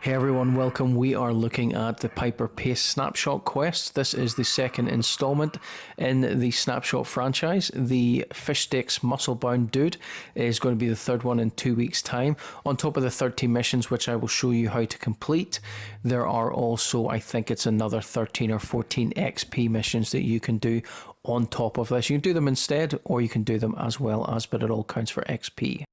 Hey everyone, welcome. We are looking at the Piper Pace Snapshot Quests. This is the second installment in the Snapshot franchise. The fish sticks muscle-bound dude is going to be the third one in 2 weeks' time. On top of the 13 missions, which I will show you how to complete, there are also, I think it's another 13 or 14 XP missions that you can do on top of this. You can do them instead, or you can do them as well as, but it all counts for XP.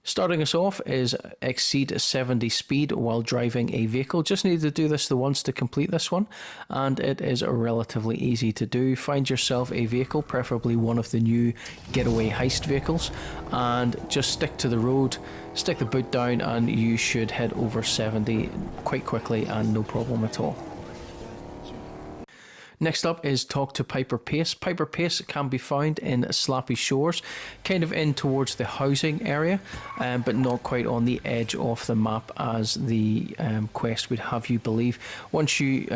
Starting us off is exceed 70 speed while driving a vehicle. Just need to do this the once to complete this one, and it is relatively easy to do. Find yourself a vehicle, preferably one of the new getaway heist vehicles, and just stick to the road, stick the boot down, and you should head over 70 quite quickly and no problem at all. Next up is talk to Piper Pace. Piper Pace can be found in Slappy Shores, kind of in towards the housing area, but not quite on the edge of the map as the quest would have you believe. Once you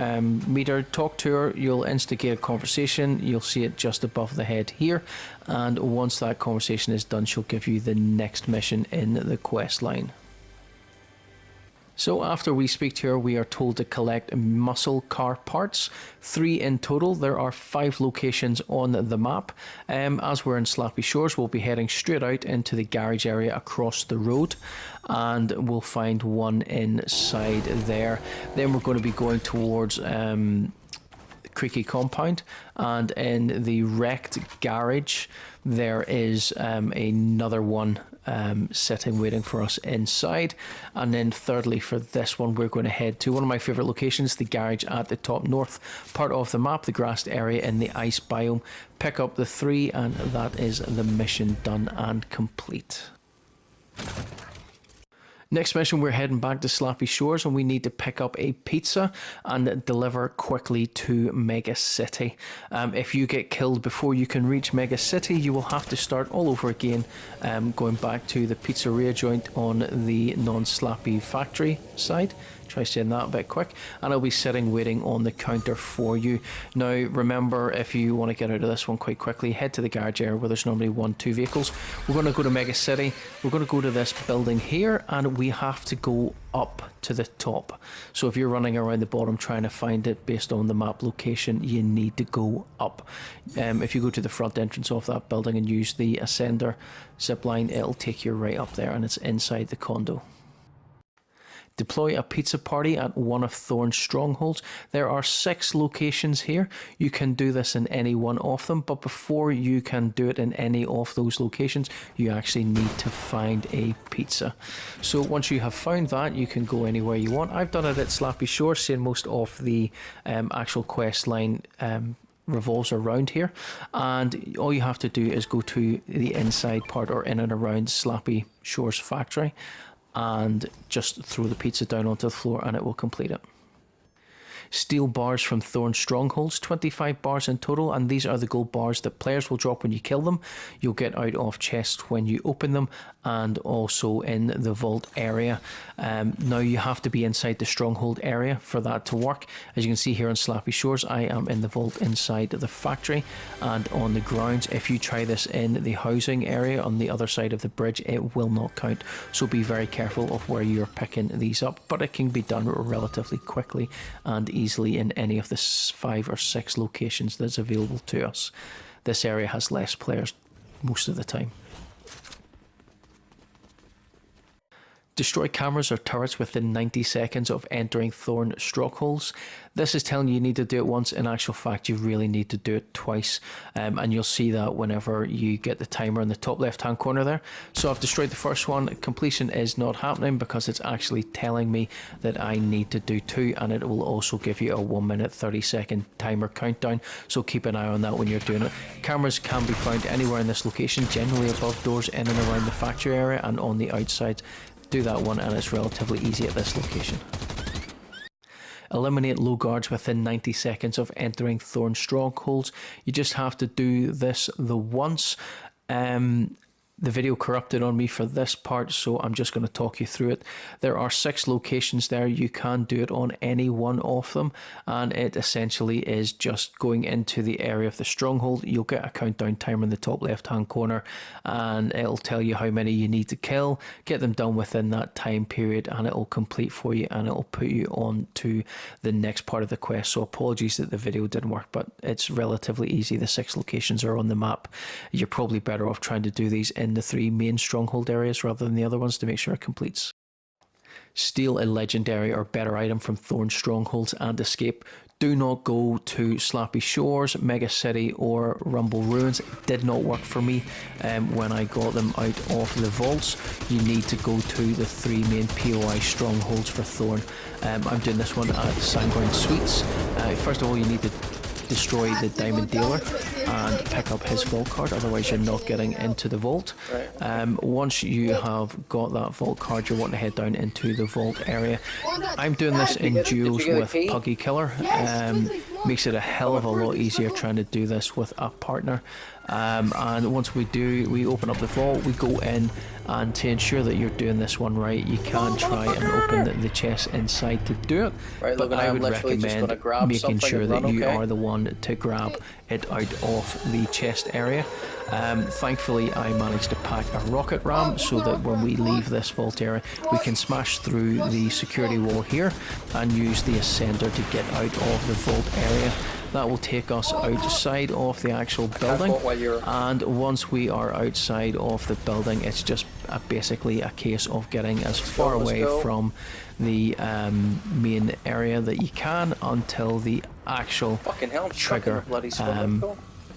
meet her, talk to her, you'll instigate a conversation. You'll see it just above the head here, and once that conversation is done, she'll give you the next mission in the quest line. So after we speak to her, we are told to collect muscle car parts, 3 in total. There are 5 locations on the map. As we're in Slappy Shores, we'll be heading straight out into the garage area across the road, and we'll find one inside there. Then we're going to be going towards Creaky Compound, and in the wrecked garage there is another one sitting waiting for us inside. And then thirdly, for this one, we're going to head to one of my favorite locations, the garage at the top north part of the map, the grassed area in the ice biome. Pick up the 3, and that is the mission done and complete. Next mission, we're heading back to Slappy Shores, and we need to pick up a pizza and deliver quickly to Mega City. If you get killed before you can reach Mega City, you will have to start all over again, going back to the pizzeria joint on the non-Slappy factory side. Try saying that a bit quick, and I'll be sitting waiting on the counter for you. Now remember, if you want to get out of this one quite quickly, head to the garage area where there's normally 1-2 vehicles. We're going to go to Mega City, we're going to go to this building here, and we have to go up to the top. So if you're running around the bottom trying to find it based on the map location, you need to go up. If you go to the front entrance of that building and use the ascender zipline, it'll take you right up there, and it's inside the condo. Deploy a pizza party at one of Thorne's strongholds. There are 6 locations here. You can do this in any one of them, but before you can do it in any of those locations, you actually need to find a pizza. So once you have found that, you can go anywhere you want. I've done it at Slappy Shores, seeing most of the actual quest line revolves around here, and all you have to do is go to the inside part or in and around Slappy Shores factory and just throw the pizza down onto the floor and it will complete it. Steal bars from Thorne Strongholds, 25 bars in total, and these are the gold bars that players will drop when you kill them. You'll get out of chests when you open them, and also in the vault area. Now you have to be inside the stronghold area for that to work. As you can see here on Slappy Shores, I am in the vault inside the factory and on the grounds. If you try this in the housing area on the other side of the bridge, it will not count, so be very careful of where you're picking these up, but it can be done relatively quickly and easily in any of the 5 or 6 locations that's available to us. This area has less players most of the time. Destroy cameras or turrets within 90 seconds of entering Thorne Strongholds. This is telling you need to do it once. In actual fact, you really need to do it twice. And you'll see that whenever you get the timer in the top left hand corner there. So I've destroyed the first one. Completion is not happening because it's actually telling me that I need to do 2, and it will also give you a 1 minute 30-second timer countdown. So keep an eye on that when you're doing it. Cameras can be found anywhere in this location, generally above doors in and around the factory area and on the outside. Do that one, and it's relatively easy at this location. Eliminate low guards within 90 seconds of entering Thorne Strongholds. You just have to do this the once. The video corrupted on me for this part, so I'm just going to talk you through it. There are 6 locations there. You can do it on any one of them, and it essentially is just going into the area of the stronghold. You'll get a countdown timer in the top left hand corner, and it'll tell you how many you need to kill, get them done within that time period, and it'll complete for you, and it'll put you on to the next part of the quest. So apologies that the video didn't work, but it's relatively easy. The 6 locations are on the map. You're probably better off trying to do these in the 3 main stronghold areas rather than the other ones to make sure it completes. Steal a legendary or better item from Thorne Strongholds and escape. Do not go to Slappy Shores, Mega City or Rumble Ruins. It did not work for me when I got them out of the vaults. You need to go to the 3 main POI strongholds for Thorne. I'm doing this one at Sanguine Suites. First of all, you need to destroy the diamond dealer and pick up his vault card, otherwise you're not getting into the vault. Once you have got that vault card, you want to head down into the vault area. I'm doing this in duos with Puggy Killer. Makes it a hell of a lot easier trying to do this with a partner. And once we do, we open up the vault, we go in, and to ensure that you're doing this one right, you can try and open the chest inside to do it, but I would recommend making sure that you are the one to grab it out of the chest area. Thankfully I managed to pack a rocket ram so that when we leave this vault area we can smash through the security wall here and use the ascender to get out of the vault area. That will take us outside of the actual building, and once we are outside of the building, it's just basically a case of getting as far away from the main area that you can until the actual trigger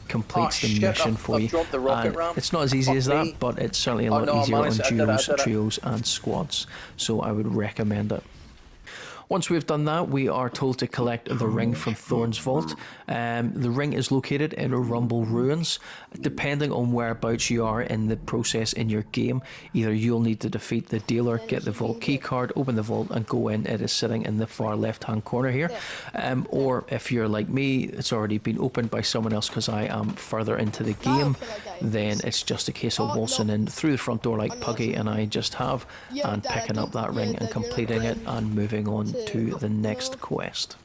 completes the mission for you. And it's not as easy as that, but it's certainly a lot easier on duos, trios and squads, so I would recommend it. Once we've done that, we are told to collect the ring from Thorne's vault. The ring is located in Rumble Ruins. Depending on whereabouts you are in the process in your game, either you'll need to defeat the dealer, get the vault key card, open the vault and go in. It is sitting in the far left hand corner here. Or if you're like me, it's already been opened by someone else because I am further into the game, then it's just a case of waltzing in through the front door like Puggy and I just have, and picking up that ring and completing it and moving on to the next quest.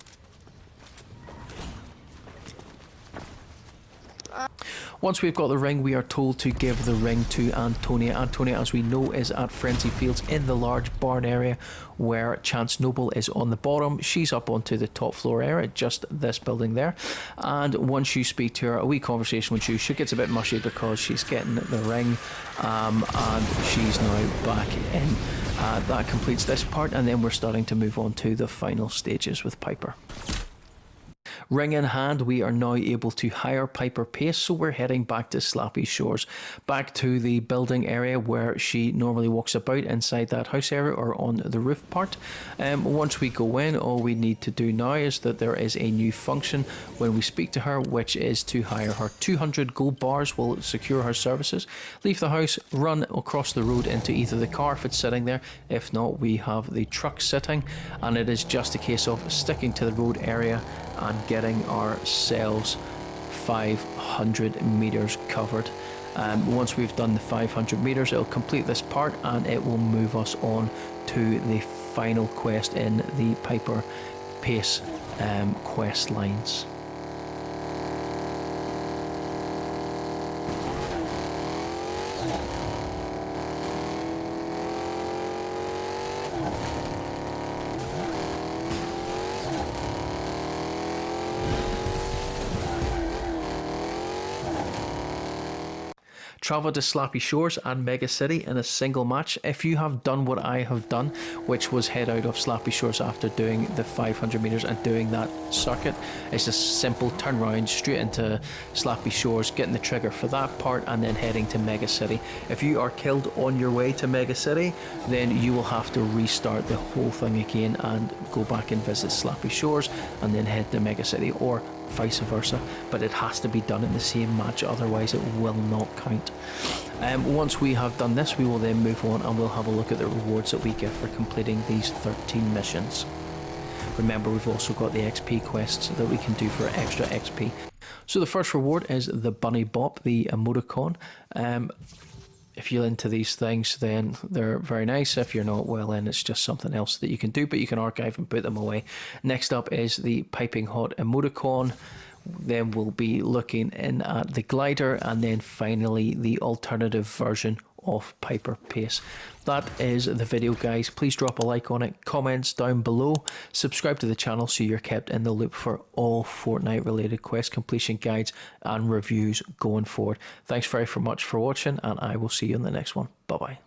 Once we've got the ring, we are told to give the ring to Antonia. Antonia, as we know, is at Frenzy Fields in the large barn area where Chance Noble is on the bottom. She's up onto the top floor area, just this building there. And once you speak to her, a wee conversation with you, she gets a bit mushy because she's getting the ring and she's now back in. That completes this part, and then we're starting to move on to the final stages with Piper. Ring in hand, we are now able to hire Piper Pace, so we're heading back to Slappy Shores, back to the building area where she normally walks about inside that house area or on the roof part. Once we go in, all we need to do now is that there is a new function when we speak to her, which is to hire her. 200 gold bars will secure her services. Leave the house, run across the road into either the car if it's sitting there. If not, we have the truck sitting, and it is just a case of sticking to the road area and getting ourselves 500 meters covered. Once we've done the 500 meters, it'll complete this part and it will move us on to the final quest in the Piper Pace quest lines. Travel to Slappy Shores and Mega City in a single match. If you have done what I have done, which was head out of Slappy Shores after doing the 500 meters and doing that circuit, it's a simple turn round straight into Slappy Shores, getting the trigger for that part and then heading to Mega City. If you are killed on your way to Mega City, then you will have to restart the whole thing again and go back and visit Slappy Shores and then head to Mega City, or vice versa, but it has to be done in the same match, otherwise it will not count. Once we have done this, we will then move on and we'll have a look at the rewards that we get for completing these 13 missions. Remember, we've also got the XP quests that we can do for extra XP. So the first reward is the Bunny Bop, the emoticon. if you're into these things, then they're very nice. If you're not, well, then it's just something else that you can do, but you can archive and put them away. Next up is the Piping Hot emoticon. Then we'll be looking in at the glider, and then finally the alternative version of Piper Pace. That is the video, guys. Please drop a like on it, comments down below, subscribe to the channel so you're kept in the loop for all Fortnite related quest completion guides and reviews going forward. Thanks very much for watching, and I will see you in the next one. Bye bye.